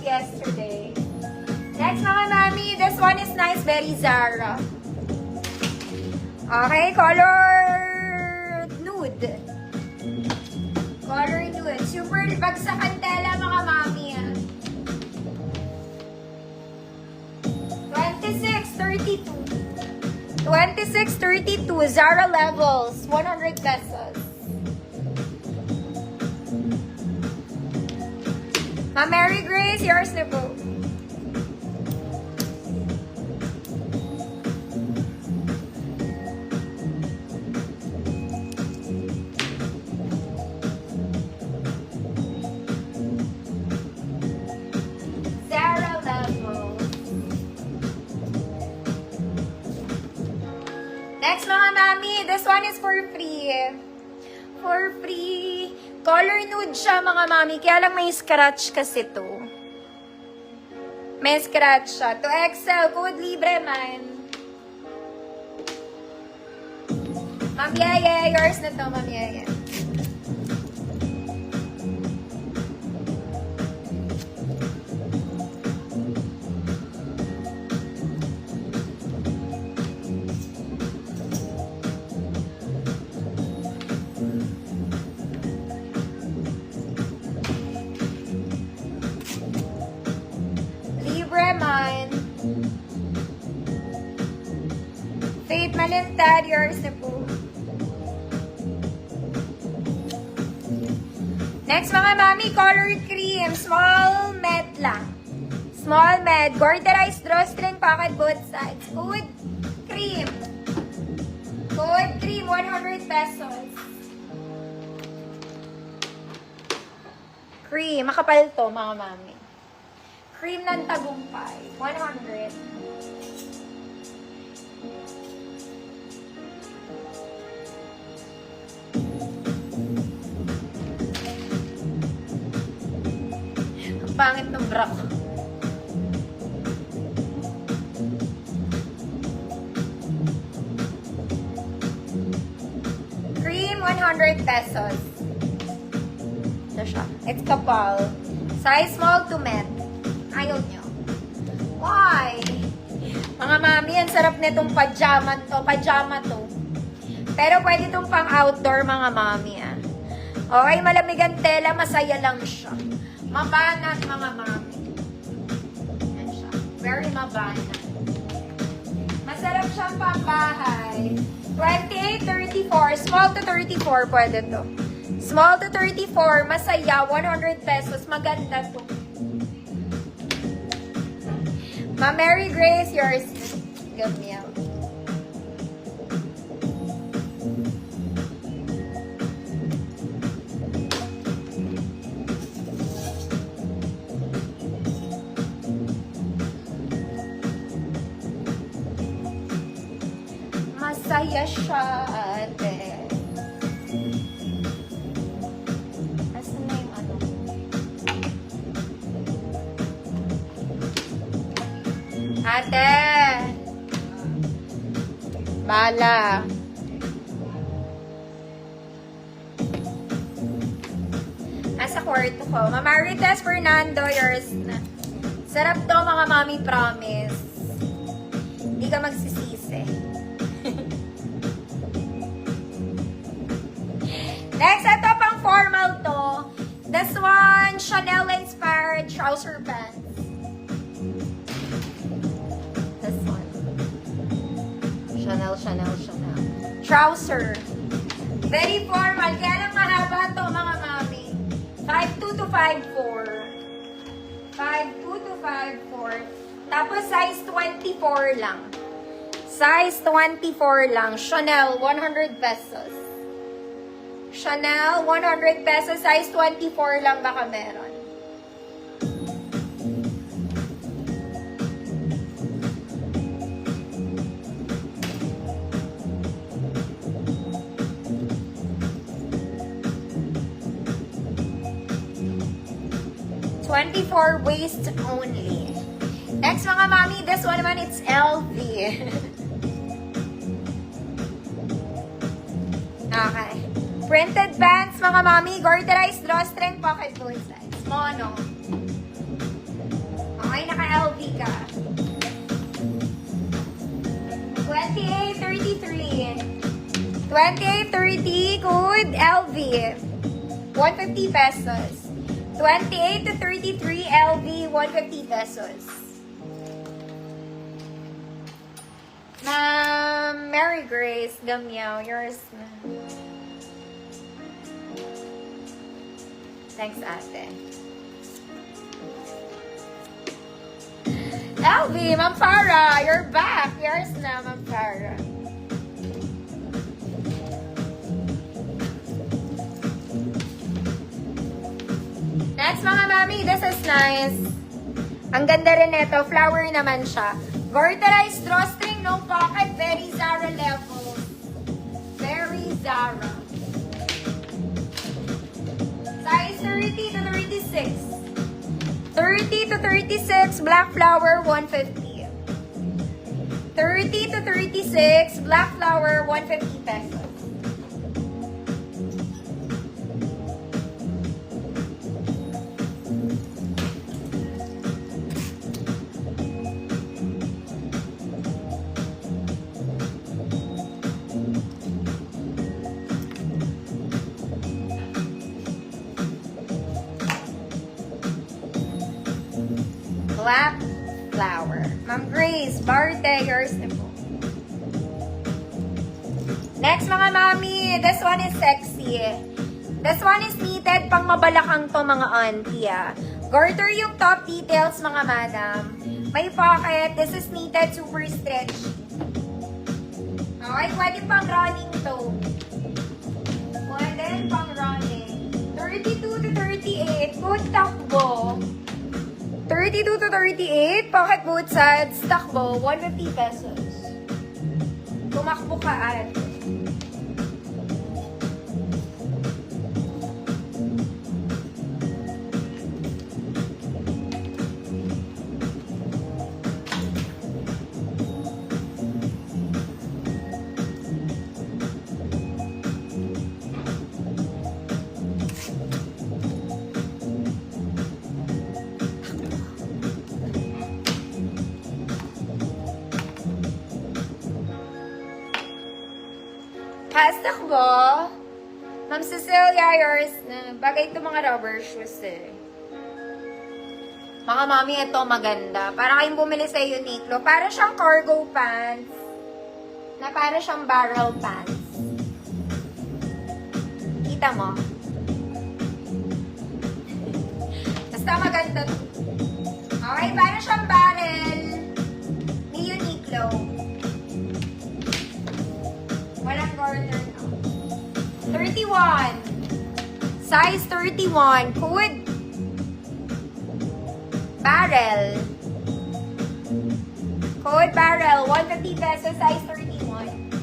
yesterday. Next mga mami, this one is nice, very Zara. Okay, color nude. Color nude. Super bagsakan tela mga mami. 26.32. 26.32. Zara levels. 100 pesos. Ma Mary Grace, yours na po. Zara levels. Next mga mami, this one is for free. For free. Color nude siya mga mami, kaya lang may scratch kasi to. May scratch siya. To Excel, code libre man. Ma'am Yeye, yours na to, Ma'am Yeye. Faith Malintad, yours na po. Next mga mami, color cream. Small med lang. Small med. Gorderized drawstring pocket both sides. Code cream. Code cream, 100 pesos. Cream. Makapal to mga mami. Cream ng tagumpay. 100. Pangit ng bra ko. Cream, 100 pesos. Ito siya. It's kapal. Size small to men. Ayaw nyo. Why? Mga mami, ang sarap nitong pajama to. Pajama to. Pero pwede itong pang outdoor mga mami. Okay, malamig ang tela. Masaya lang siya. Mabanat, mga mami. Yan siya. Very mabanat. Masarap siyang pambahay. 28-34. Small to 34 pwede to. Small to 34. Masaya. 100 pesos. Maganda to. Ma Mary Grace, yours. Give me out. Masaya siya, ate. Asan na yung ano? Ate! Bala. Nasa kwarto ko. Mamarites Fernando, yours na. Sarap to, mga mami, promise. Hindi ka magsisisi. Next, ito pang formal to. This one, Chanel-inspired trouser pants. This one. Chanel. Trouser. Very formal. Kaya lang mahaba to, mga mami. 5'2" to 5'4". 5'2" to 5'4". Tapos, size 24 lang. Size 24 lang. Chanel, 100 pesos. Chanel, 100 pesos. Size 24 lang baka meron. $24 waist only. Next mga mami, this one naman, it's LV. Okay. Printed pants, mga mami. Gorderized drawstring pocket both sides. Mono. 28-30, code LV. 150 pesos. 28 to 33 LV, 150 pesos. Ma'am Mary Grace Gamiao, yours na. Thanks, ate. LV, Ma'am Farah, you're back. Yours na, Ma'am Farah. Next, mga mami, this is nice. Ang ganda rin nito. Flower naman siya. Garterized drawstring, no pocket. Very Zara level. Very Zara. Size 30 to 36. 30 to 36, black flower, 150. 30 to 36, black flower, 150 pesos. Black flower. Ma'am Grace, Barte, yours na po. Next, mga mami, this one is sexy. This one is knitted, pang mabalakang to, mga auntie, ah. Garter yung top details, mga madam. May pocket. This is knitted, super stretchy. Okay, pwede pang running to. Pwede pang running. 32 to 38, good takbo. 32 to 38, pocket both sides, takbo, 150 pesos. Tumakbo ka at. Hashtag bo. Ma'am Cecilia, yours na. Bagay ito mga rubber shoes eh. Mga mami, ito maganda. Para kayong bumili sa Uniqlo. Para siyang cargo pants. Na para siyang barrel pants. Kita mo? Basta maganda to. Okay, para siyang barrel ni Uniqlo. Walang garter na. 31. Size 31. Code. Barrel. Code barrel. 150 pesos. Size 31.